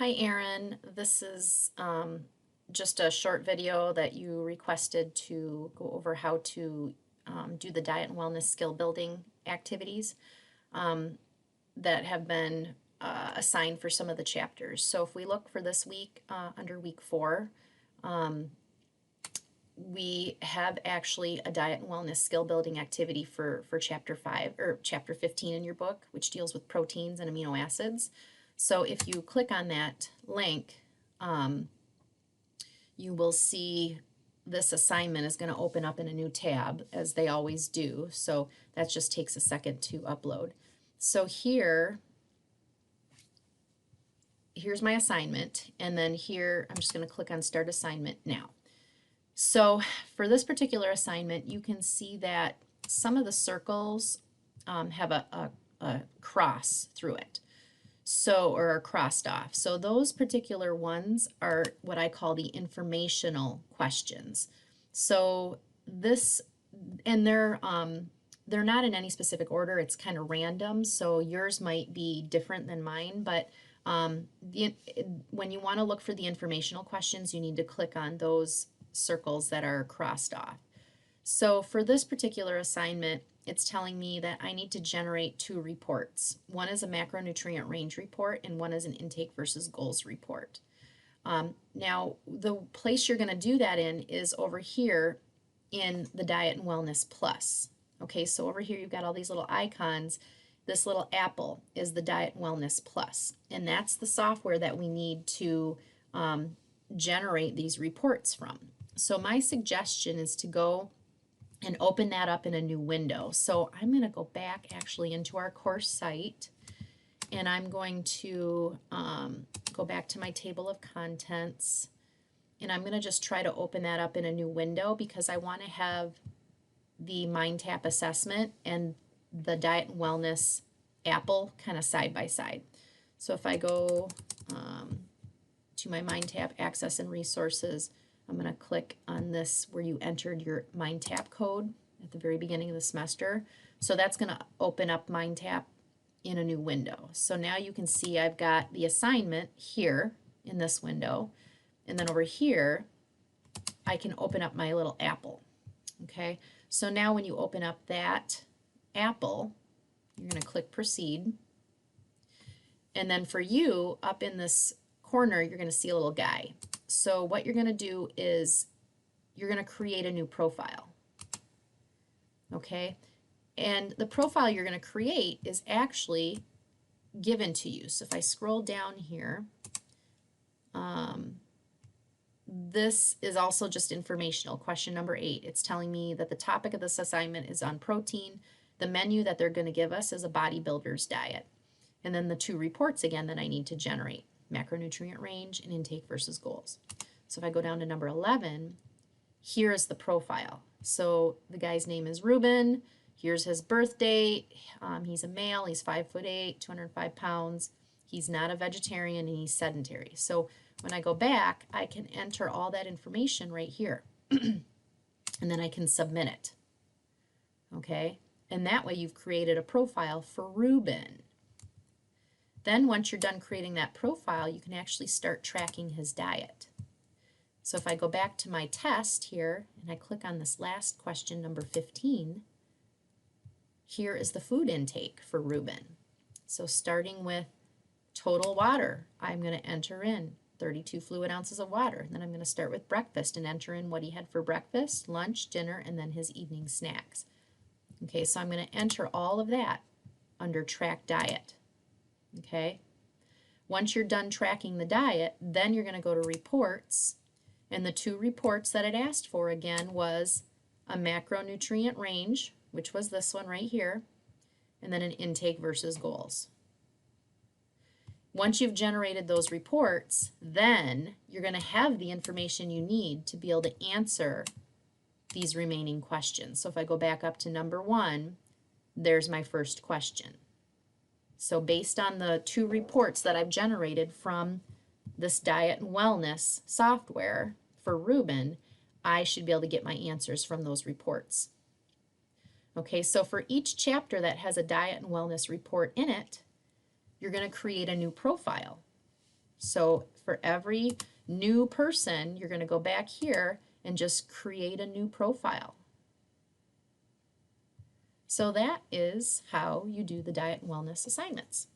Hi, Erin. This is just a short video that you requested to go over how to do the diet and wellness skill building activities that have been assigned for some of the chapters. So if we look for this week under week 4, we have actually a diet and wellness skill building activity for chapter 5 or chapter 15 in your book, which deals with proteins and amino acids. So if you click on that link, you will see this assignment is going to open up in a new tab, as they always do. So that just takes a second to upload. So here's my assignment, and then here I'm just going to click on Start Assignment Now. So for this particular assignment, you can see that some of the circles have a cross through it, so, or are crossed off. So those particular ones are what I call the informational questions. So this, and they're not in any specific order. It's kind of random, so yours might be different than mine, but when you want to look for the informational questions, you need to click on those circles that are crossed off. So for this particular assignment, it's telling me that I need to generate 2 reports. One is a macronutrient range report, and one is an intake versus goals report. Now, the place you're going to do that in is over here in the Diet and Wellness Plus. Okay, so over here you've got all these little icons. This little apple is the Diet and Wellness Plus, and that's the software that we need to generate these reports from. So my suggestion is to go and open that up in a new window. So I'm going to go back actually into our course site, and I'm going to go back to my table of contents, and I'm going to just try to open that up in a new window because I want to have the MindTap assessment and the Diet and Wellness apple kind of side by side. So if I go to my MindTap Access and Resources, I'm going to click on this where you entered your MindTap code at the very beginning of the semester. So that's going to open up MindTap in a new window. So now you can see I've got the assignment here in this window, and then over here I can open up my little apple. Okay, so now when you open up that apple, you're going to click Proceed, and then for you up in this corner you're going to see a little guy. So what you're going to do is you're going to create a new profile. Okay, and the profile you're going to create is actually given to you. So if I scroll down here, this is also just informational. Question number 8, it's telling me that the topic of this assignment is on protein. The menu that they're going to give us is a bodybuilder's diet. And then the 2 reports again that I need to generate: macronutrient range and intake versus goals. So if I go down to number 11, here is the profile. So the guy's name is Ruben. Here's his birth date. He's a male. He's 5'8", 205 pounds. He's not a vegetarian, and he's sedentary. So when I go back, I can enter all that information right here. And then I can submit it. Okay? And that way you've created a profile for Ruben. Then once you're done creating that profile, you can actually start tracking his diet. So if I go back to my test here and I click on this last question, number 15, here is the food intake for Ruben. So starting with total water, I'm going to enter in 32 fluid ounces of water. Then I'm going to start with breakfast and enter in what he had for breakfast, lunch, dinner, and then his evening snacks. Okay, so I'm going to enter all of that under Track Diet. Okay, once you're done tracking the diet, then you're going to go to Reports, and the 2 reports that it asked for again was a macronutrient range, which was this one right here, and then an intake versus goals. Once you've generated those reports, then you're going to have the information you need to be able to answer these remaining questions. So if I go back up to number 1, there's my first question. So based on the 2 reports that I've generated from this diet and wellness software for Ruben, I should be able to get my answers from those reports. Okay, so for each chapter that has a diet and wellness report in it, you're going to create a new profile. So for every new person, you're going to go back here and just create a new profile. So that is how you do the diet and wellness assignments.